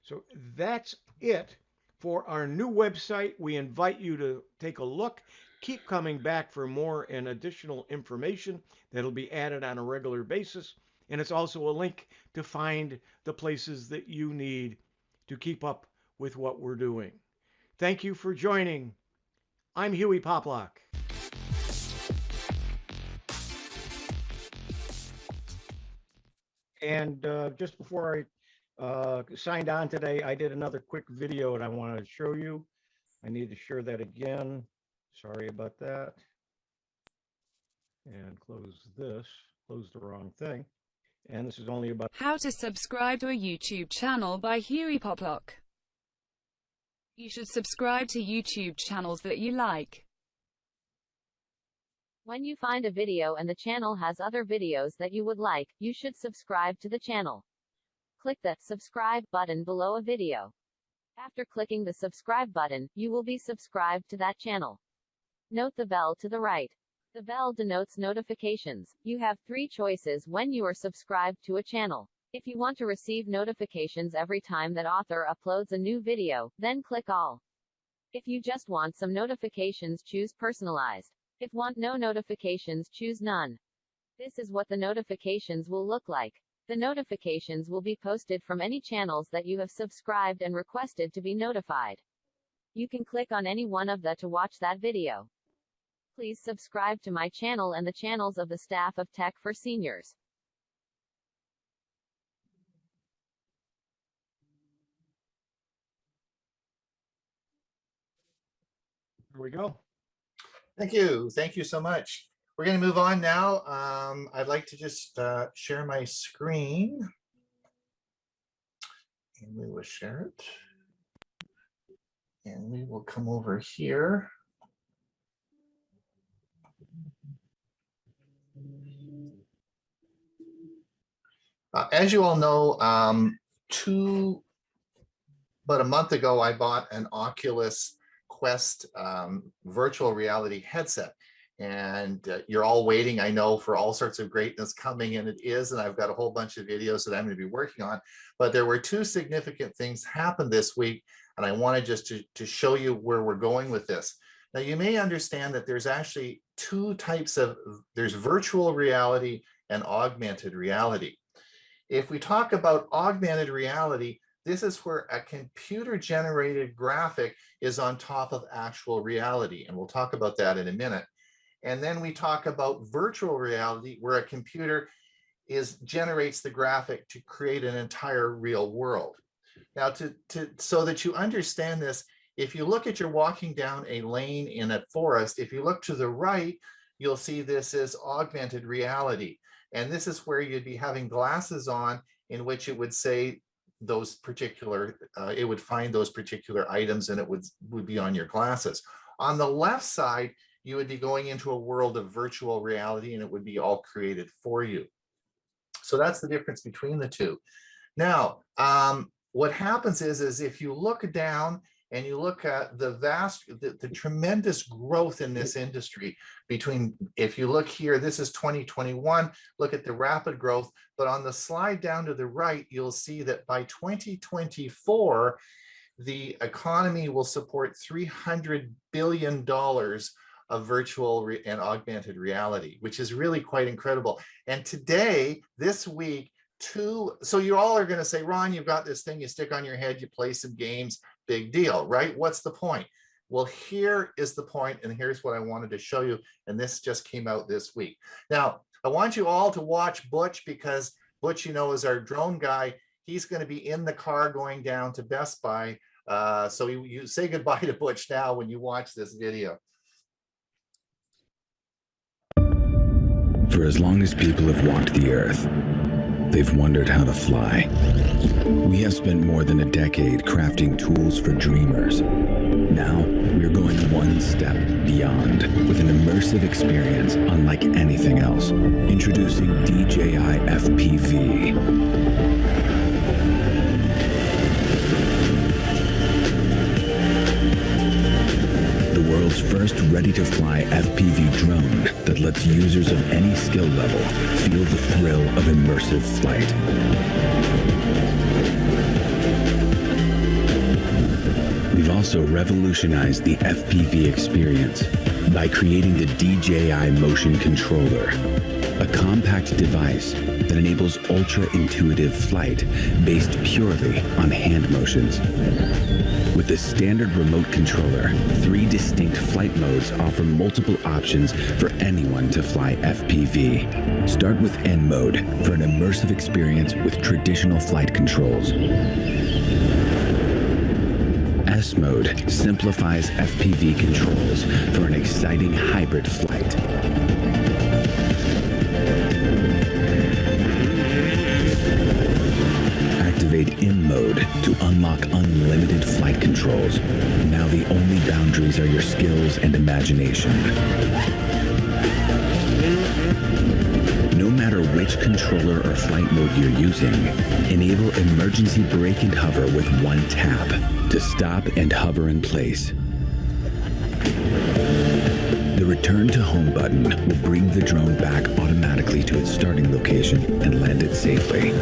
So that's it for our new website. We invite you to take a look. Keep coming back for more and additional information that'll be added on a regular basis. And it's also a link to find the places that you need to keep up with what we're doing. Thank you for joining. I'm Hewie Poplock. And just before I signed on today, I did another quick video and I wanted to show you. I need to share that again. Sorry about that. And close this. Close the wrong thing. And this is only about how to subscribe to a YouTube channel by Hewie Poplock. You should subscribe to YouTube channels that you like. When you find a video and the channel has other videos that you would like, you should subscribe to the channel. Click the subscribe button below a video. After clicking the subscribe button, you will be subscribed to that channel. Note the bell to the right. The bell denotes notifications. You have 3 choices when you are subscribed to a channel. If you want to receive notifications every time that author uploads a new video, then click all. If you just want some notifications, choose personalized. If want no notifications, choose none. This is what the notifications will look like. The notifications will be posted from any channels that you have subscribed and requested to be notified. You can click on any one of the to watch that video. Please subscribe to my channel and the channels of the staff of Tech for Seniors. Here we go. Thank you. Thank you so much. We're going to move on now. I'd like to just share my screen. And we will share it. And we will come over here. As you all know, about a month ago, I bought an Oculus Quest virtual reality headset. And you're all waiting, I know, for all sorts of greatness coming, and it is, and I've got a whole bunch of videos that I'm going to be working on. But there were 2 significant things happened this week, and I wanted just to show you where we're going with this. Now, you may understand that there's actually 2 types of, there's virtual reality and augmented reality. If we talk about augmented reality, this is where a computer-generated graphic is on top of actual reality, and we'll talk about that in a minute. And then we talk about virtual reality, where a computer generates the graphic to create an entire real world. Now, so that you understand this, if you look at you're walking down a lane in a forest, if you look to the right, you'll see this is augmented reality. And this is where you'd be having glasses on in which it would say those particular, it would find those particular items and it would be on your glasses. On the left side, you would be going into a world of virtual reality and it would be all created for you. So that's the difference between the two. Now, what happens is if you look down and you look at the tremendous growth in this industry between, if you look here, this is 2021, look at the rapid growth, but on the slide down to the right, you'll see that by 2024, the economy will support $300 billion of virtual and augmented reality, which is really quite incredible. And today, this week, so you all are going to say, Ron, you've got this thing you stick on your head, you play some games, big deal, right? What's the point? Well, here is the point, and here's what I wanted to show you, and this just came out this week. Now, I want you all to watch Butch, because Butch, you know, is our drone guy. He's going to be in the car going down to Best Buy. So you say goodbye to Butch now when you watch this video. For as long as people have walked the earth, they've wondered how to fly. We have spent more than a decade crafting tools for dreamers. Now, we're going one step beyond with an immersive experience unlike anything else. Introducing DJI FPV. The world's first ready-to-fly FPV drone that lets users of any skill level feel the thrill of immersive flight. We've also revolutionized the FPV experience by creating the DJI Motion Controller, a compact device that enables ultra-intuitive flight based purely on hand motions. With the standard remote controller, 3 distinct flight modes offer multiple options for anyone to fly FPV. Start with N mode for an immersive experience with traditional flight controls. S mode simplifies FPV controls for an exciting hybrid flight. Activate M mode to unlock unlimited flight controls. Now the only boundaries are your skills and imagination. No matter which controller or flight mode you're using, enable emergency brake and hover with one tap to stop and hover in place. The return to home button will bring the drone back automatically to its starting location and land it safely.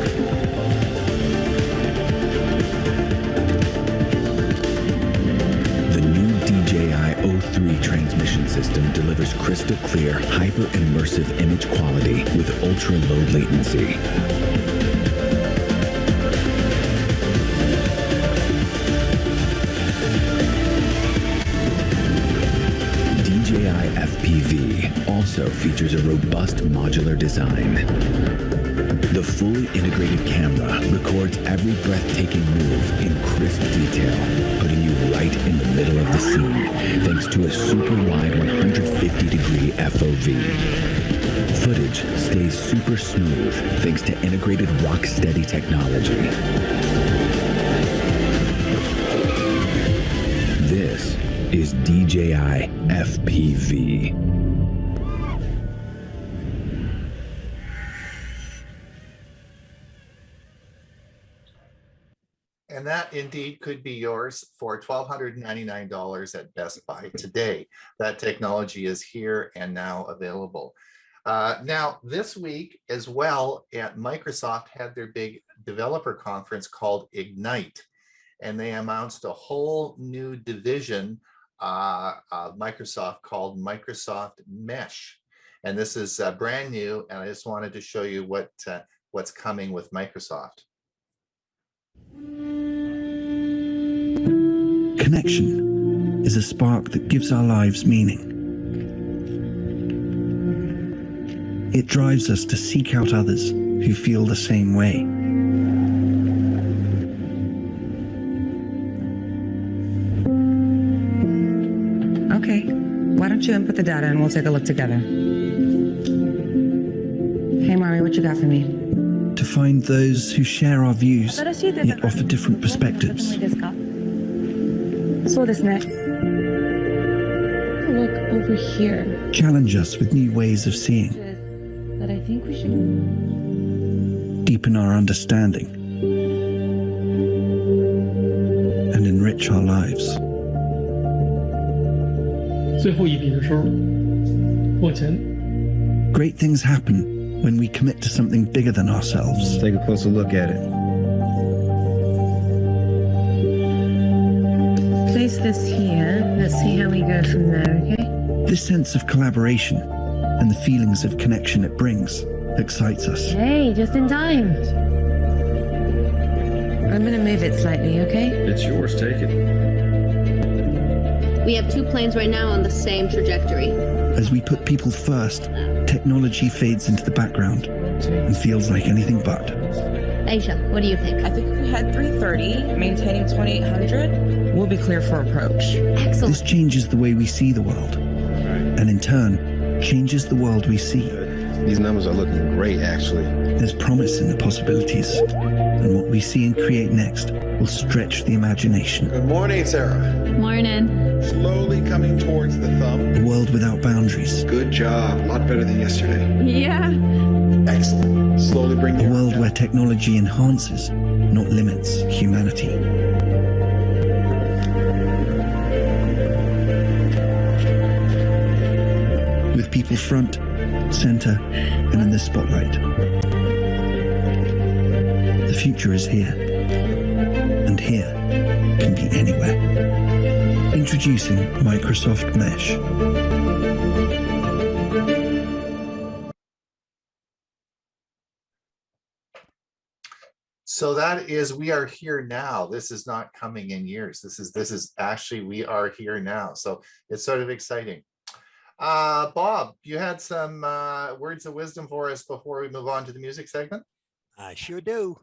O3 transmission system delivers crystal clear, hyper-immersive image quality with ultra-low latency. DJI FPV also features a robust modular design. The fully integrated camera records every breathtaking move in crisp detail, putting you right in the middle of the scene, thanks to a super wide 150-degree FOV. Footage stays super smooth thanks to integrated rock-steady technology. This is DJI FPV. And that indeed could be yours for $1,299 at Best Buy today. That technology is here and now available. Now, this week as well, at Microsoft had their big developer conference called Ignite, and they announced a whole new division of Microsoft called Microsoft Mesh. And this is brand new, and I just wanted to show you what's coming with Microsoft. Connection is a spark that gives our lives meaning. It drives us to seek out others who feel the same way. Okay, why don't you input the data and we'll take a look together. Hey, Mari, you got for me? To find those who share our views, yet offer different perspectives. Look over here. Challenge us with new ways of seeing. But I think we should. Deepen our understanding. And enrich our lives. 最后一笔的时候，往前。 Great things happen when we commit to something bigger than ourselves. Take a closer look at it. Place this here. Let's see how we go from there, okay? This sense of collaboration and the feelings of connection it brings excites us. Hey, just in time. I'm gonna move it slightly, okay? It's yours, take it. We have two planes right now on the same trajectory. As we put people first, technology fades into the background and feels like anything but. Aisha, what do you think? I think if we had 330, maintaining 2800, we'll be clear for approach. Excellent. This changes the way we see the world, and in turn, changes the world we see. These numbers are looking great, actually. There's promise in the possibilities, and what we see and create next will stretch the imagination. Good morning, Sarah. Morning. Slowly coming towards the thumb. A world without boundaries. Good job. A lot better than yesterday. Yeah. Excellent. Slowly bring A world where technology enhances, not limits, humanity. With people front, center, and in the spotlight. The future is here. And here can be anywhere. Introducing Microsoft Mesh. So that is, we are here now. This is not coming in years. This is actually, we are here now. So it's sort of exciting. Bob, you had some words of wisdom for us before we move on to the music segment? I sure do.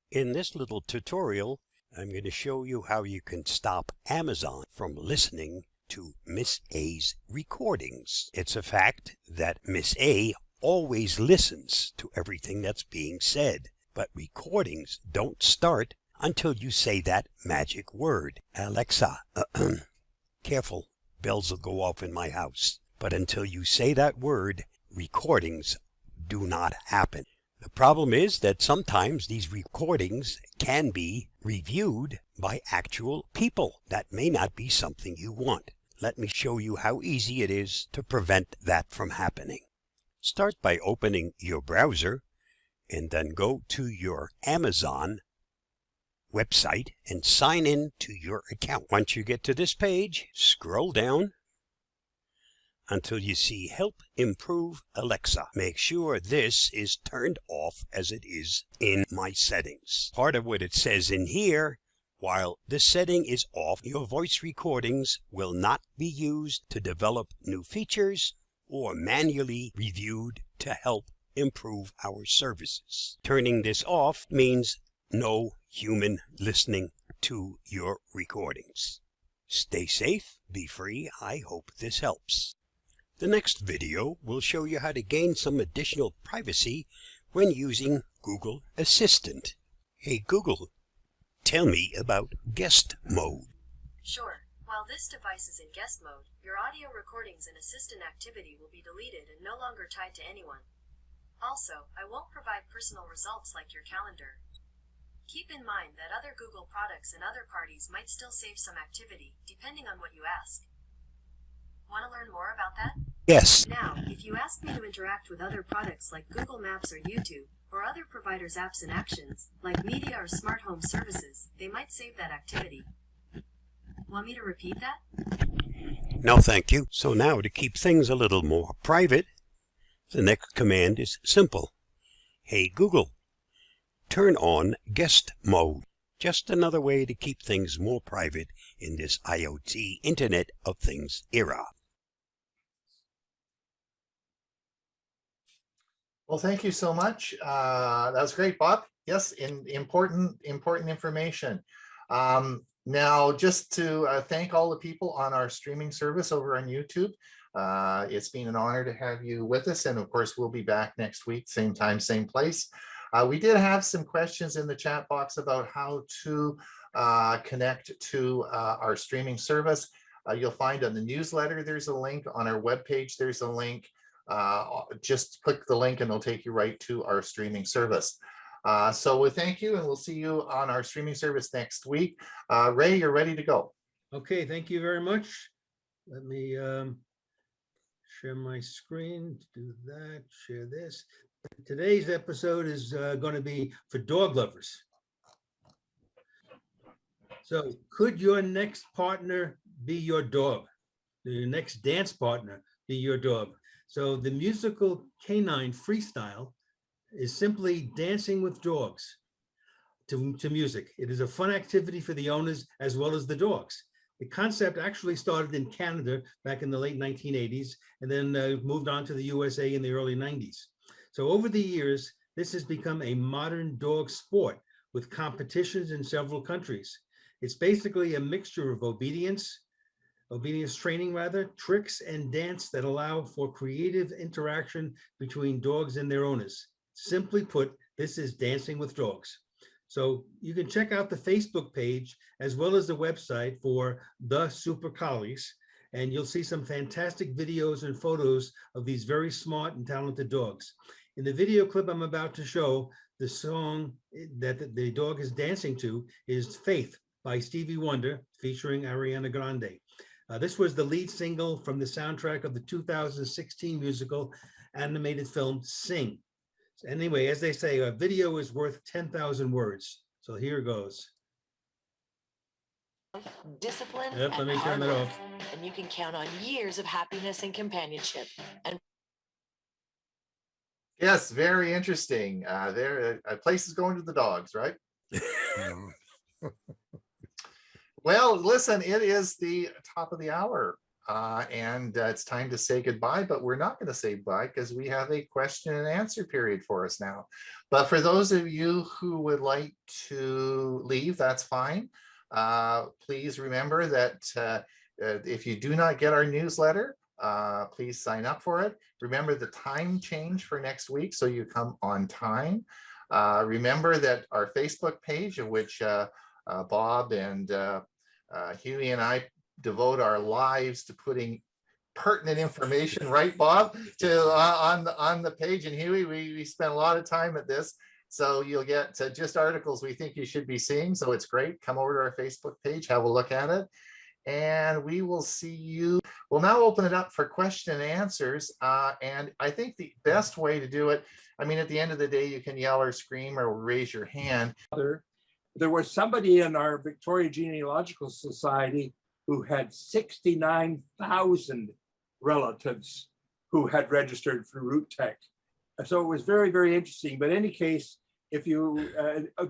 In this little tutorial, I'm going to show you how you can stop Amazon from listening to Miss A's recordings. It's a fact that Miss A always listens to everything that's being said, but recordings don't start until you say that magic word. Alexa, careful, bells will go off in my house. But until you say that word, recordings do not happen. The problem is that sometimes these recordings can be reviewed by actual people. That may not be something you want. Let me show you how easy it is to prevent that from happening. Start by opening your browser and then go to your Amazon website and sign in to your account. Once you get to this page, scroll down until you see Help Improve Alexa. Make sure this is turned off as it is in my settings. Part of what it says in here, while this setting is off, your voice recordings will not be used to develop new features or manually reviewed to help improve our services. Turning this off means no human listening to your recordings. Stay safe, be free. I hope this helps. The next video will show you how to gain some additional privacy when using Google Assistant. Hey Google, tell me about guest mode. Sure. While this device is in guest mode, your audio recordings and assistant activity will be deleted and no longer tied to anyone. Also, I won't provide personal results like your calendar. Keep in mind that other Google products and other parties might still save some activity, depending on what you ask. Want to learn more about that? Yes. Now, if you ask me to interact with other products like Google Maps or YouTube, or other providers' apps and actions, like media or smart home services, they might save that activity. Want me to repeat that? No, thank you. So now to keep things a little more private, the next command is simple. Hey Google, turn on guest mode. Just another way to keep things more private in this IoT Internet of Things era. Well, thank you so much. That was great, Bob. Yes, important information. Now, just to thank all the people on our streaming service over on YouTube. It's been an honor to have you with us. And of course, we'll be back next week, same time, same place. We did have some questions in the chat box about how to connect to our streaming service. You'll find on the newsletter, there's a link. On our webpage, there's a link. Just click the link and it'll take you right to our streaming service. So we thank you, and we'll see you on our streaming service next week. Ray, you're ready to go. Okay, thank you very much. Let me share my screen, do that, share this. Today's episode is going to be for dog lovers. So could your next partner be your dog? Your next dance partner be your dog? So the musical Canine Freestyle is simply dancing with dogs to music. It is a fun activity for the owners as well as the dogs. The concept actually started in Canada back in the late 1980s and then moved on to the USA in the early 90s. So over the years, this has become a modern dog sport with competitions in several countries. It's basically a mixture of obedience training rather, tricks and dance that allow for creative interaction between dogs and their owners. Simply put, this is dancing with dogs. So you can check out the Facebook page as well as the website for The Super Collies, and you'll see some fantastic videos and photos of these very smart and talented dogs. In the video clip I'm about to show, the song that the dog is dancing to is Faith by Stevie Wonder featuring Ariana Grande. This was the lead single from the soundtrack of the 2016 musical animated film Sing. Anyway, as they say, a video is worth 10,000 words. So here goes. Discipline. Yep, let me turn that off. And you can count on years of happiness and companionship. And Yes, very interesting. There, a place is going to the dogs, right? Well, listen, it is the top of the hour. And it's time to say goodbye, but we're not going to say bye because we have a question and answer period for us now. But for those of you who would like to leave, that's fine. Please remember that if you do not get our newsletter, please sign up for it. Remember the time change for next week so you come on time. Remember that our Facebook page, of which Bob and Hewie and I devote our lives to putting pertinent information, right, Bob, to on the page. And Hewie, we spent a lot of time at this, so you'll get just articles we think you should be seeing. So it's great. Come over to our Facebook page, have a look at it, and we will see you. We'll now open it up for question and answers. And I think the best way to do it, I mean, at the end of the day, you can yell or scream or raise your hand. There was somebody in our Victoria Genealogical Society who had 69,000 relatives who had registered for Root Tech. So it was very, very interesting. But in any case, if you,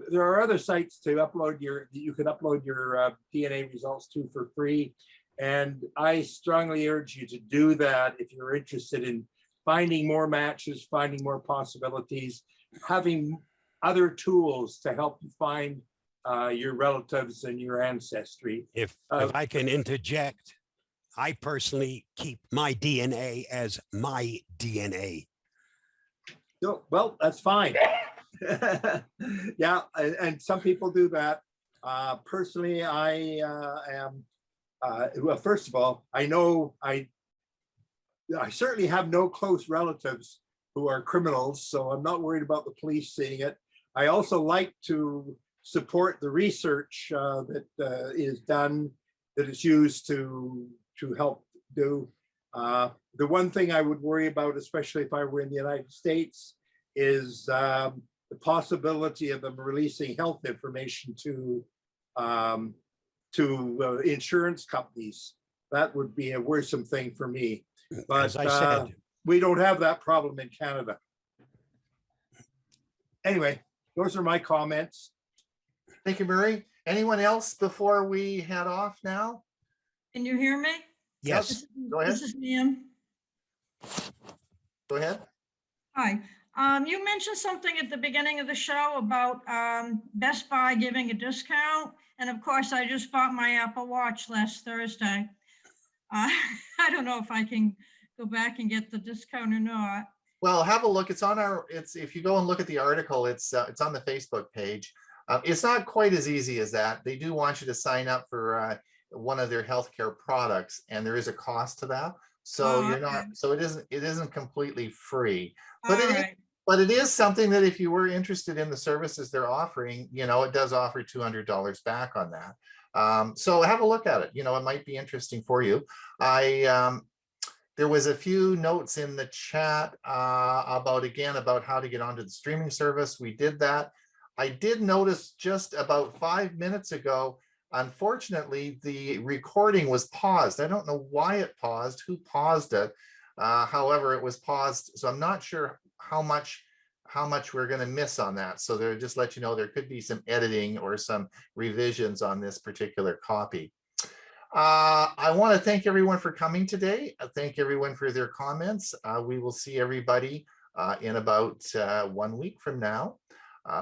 there are other sites to upload you can upload your DNA results to for free. And I strongly urge you to do that if you're interested in finding more matches, finding more possibilities, having other tools to help you find your relatives and your ancestry. If I can interject, I personally keep my DNA as my DNA. No, well, that's fine. Yeah, and some people do that. Personally, I am, well, first of all, I know I certainly have no close relatives who are criminals, so I'm not worried about the police seeing it. I also like to support the research that is done, that is used to help do. The one thing I would worry about, especially if I were in the United States, is the possibility of them releasing health information to insurance companies. That would be a worrisome thing for me. But as I said, we don't have that problem in Canada. Anyway, those are my comments. Thank you, Murray. Anyone else before we head off now? Can you hear me? Yes. Go ahead. This is Liam. Go ahead. Hi. You mentioned something at the beginning of the show about Best Buy giving a discount. And of course, I just bought my Apple Watch last Thursday. I don't know if I can go back and get the discount or not. Well, have a look. It's on our, if you go and look at the article, it's on the Facebook page. It's not quite as easy as that. They do want you to sign up for one of their healthcare products, and there is a cost to that. So you're not, so it isn't completely free, but but it is something that if you were interested in the services they're offering, it does offer $200 back on that. So have a look at it. It might be interesting for you. There was a few notes in the chat about how to get onto the streaming service. We did that. I did notice just about 5 minutes ago, unfortunately, the recording was paused. I don't know why it paused, who paused it. However, it was paused. So I'm not sure how much we're going to miss on that. So they'll just let you know there could be some editing or some revisions on this particular copy. I want to thank everyone for coming today. Thank everyone for their comments. We will see everybody in about 1 week from now.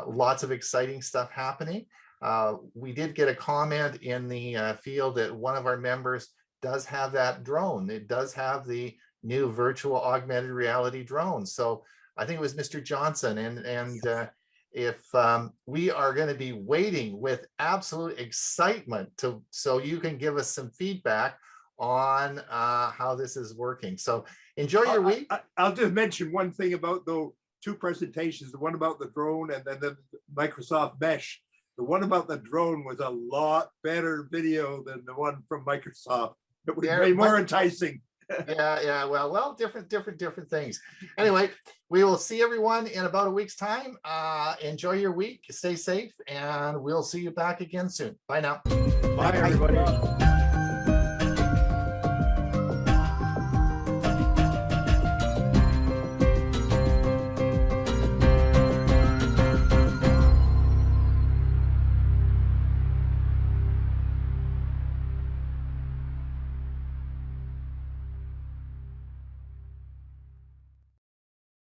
Lots of exciting stuff happening. We did get a comment in the field that one of our members does have that drone. It does have the new virtual augmented reality drone. So I think it was Mr. Johnson. And if we are going to be waiting with absolute excitement so you can give us some feedback on how this is working. So enjoy your week. I'll just mention one thing about the two presentations, the one about the drone and then the Microsoft Mesh. The one about the drone was a lot better video than the one from Microsoft. It was way more enticing. Yeah. Well, different things. Anyway, we will see everyone in about a week's time. Enjoy your week, stay safe, and we'll see you back again soon. Bye now. Bye, everybody.